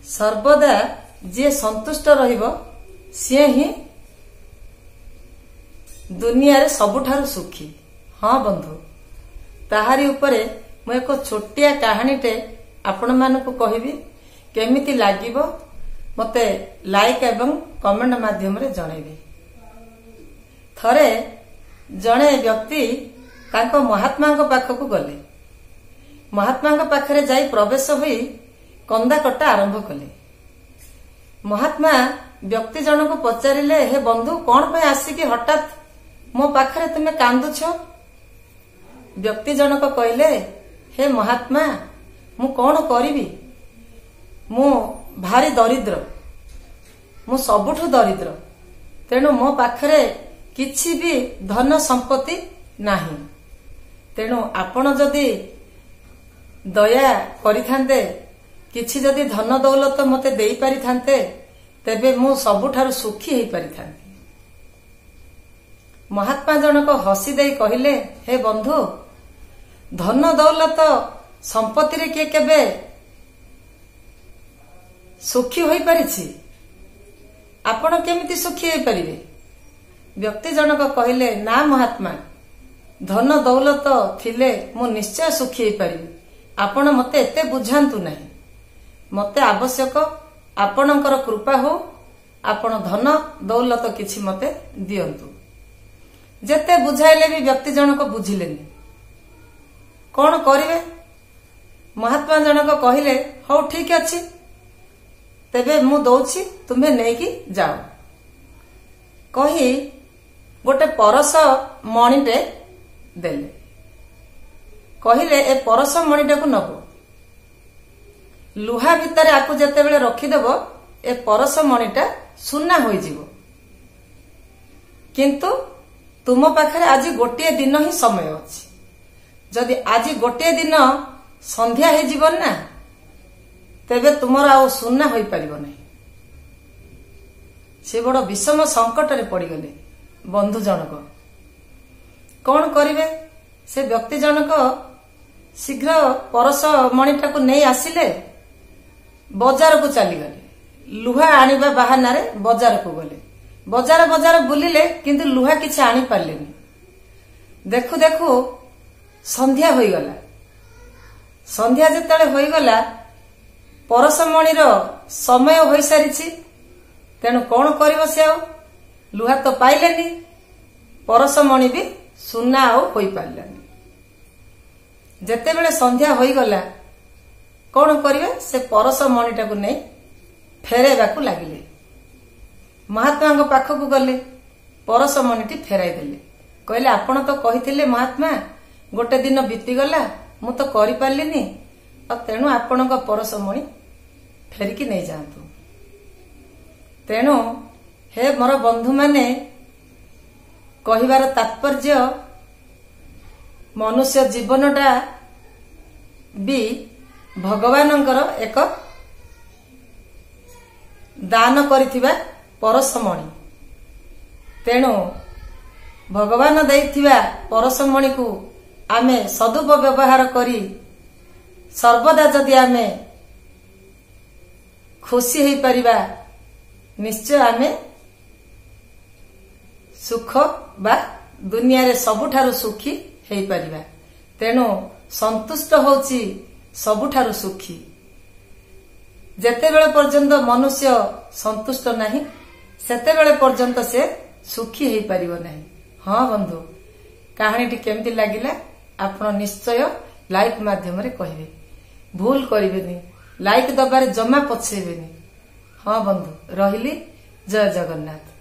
सर्वदा जी संतुष्ट रहिबो सी ही दुनिया रे सबुठारु सुखी। हाँ बंधु, ताहारी उपरे मु एक छोटिया कहानीटे आपण मानकु कहिबी, केमिति लागिबो मते लाइक एवं कमेंट माध्यम रे जणैबे। थरे जणे व्यक्ति तांको महात्मा पाखकु गले। महात्मा पाखरे जाई प्रवेश होई कंदा कटा आरंभ कले। महात्मा व्यक्ति जनक पचारिले, हे बंधु कौन पे आसिकी हठात मो पाखरे तुमे कांदुछ? व्यक्ति जनक कहले, हे महात्मा मु कौन करिबी, मु भारी दरिद्र, मु सबुठु दरिद्र, तेणु मो पाखरे किछि भी धन संपत्ति नाही। तेणु आपण जदि दया करिथांते, किछि जदि धन दौलत मते देई पारिथांते, तेबे मु सबुठारु सुखी हेई पारिथांती। महात्मा जनक हसी देई कहिले, हे बंधु धन दौलत संपत्ति रे के केबे सुखी होई पारिछि? आपण केमिति सुखी हेई पारिबे? व्यक्ति जनक कहिले, ना महात्मा, धन दौलत थिले मु निश्चय सुखी हेई पारिबी। आपण मते एते बुझांतु नाही। मते आवश्यक आपणकर कृपा हो, आपण धन दौलत किछि मते दियंतु। जेते बुझाइले भी व्यक्ति जनक बुझिलेनी। कौन करिवे? महात्मा जनक कहिले, हो ठीक अछि, तेबे मु दउछि, तुमे नेकी जाओ। कही गोटे परस मणिटे देले। कहिले, ए परस मणिटा को नबो, लुहा भितर आकु जेते बेले रखिदेबो, ए परस मणिटा सुना होई जिवो। किंतु तुम पाखरे आज गोटे दिन ही समय अछि। जदि आज गोटे दिन संध्या हे जीवन ना, तेबे तुमर आ सुना होई परिबो नै। से बड़ विषम संकट रे पड़ी गले। बंधु जनक कौन करिवे? से व्यक्ति जनक शीघ्र परस मणिटा को नहीं आसिले, बजार को चली गले। लुहा आनिबा बाहाना रे बजार को गले। बजार बजार बुलिले, किंतु लुहा किछि आनी पारलेनी। देखु देखु संध्या होई गला। संध्या जेतले होई गला, परसमणीर समय होई सारिछि। तेणु कौन करिवो से? आउ लुहा तो पाइलेनी, परसमणी भी सुना आउ होई पारलानी। जेतेबेले संध्या होई गला, कौन करिवे? से परसमणीटा को नै फेरेबाकू लागिले। महात्मा पाखकू गले, परसमणीटी फेराई देले। कहले, आपण तो कहिथिले महात्मा गोटे दिन बीतीगला, मु तो करि पारलिनी, तेणु आपणक परसमणि फेरिकी नहीं जातु। तेणु हे मोर बंधु माने, कहिबार तात्पर्य मनुष्य जीवनटा भी भगवानंकर एक दान करिथिबा परसमणि। तेणु भगवान देइथिबा परसमणि को आमे सदुपव्यवहार करी सर्वदा जदि आमे खुशी हेई परिबा, निश्चय आमे सुख बा दुनिया रे सबुठारु सुखी हेई परिबा। तेणु संतुष्ट होची सबुठारु सुखी। जेतेबेले पर्यंत मनुष्य संतुष्ट नहीं, सेतेबेले पर्यंत से सुखी हेई परिबो नहीं। हाँ बंधु, कहानीटी केमती लागिला आपण निश्चय लाइक माध्यम रे कहिबे। भूल करिबेनी, लाइक दबारे जमा पछेबेनी। हाँ बंधु, रहिली। जय जगन्नाथ।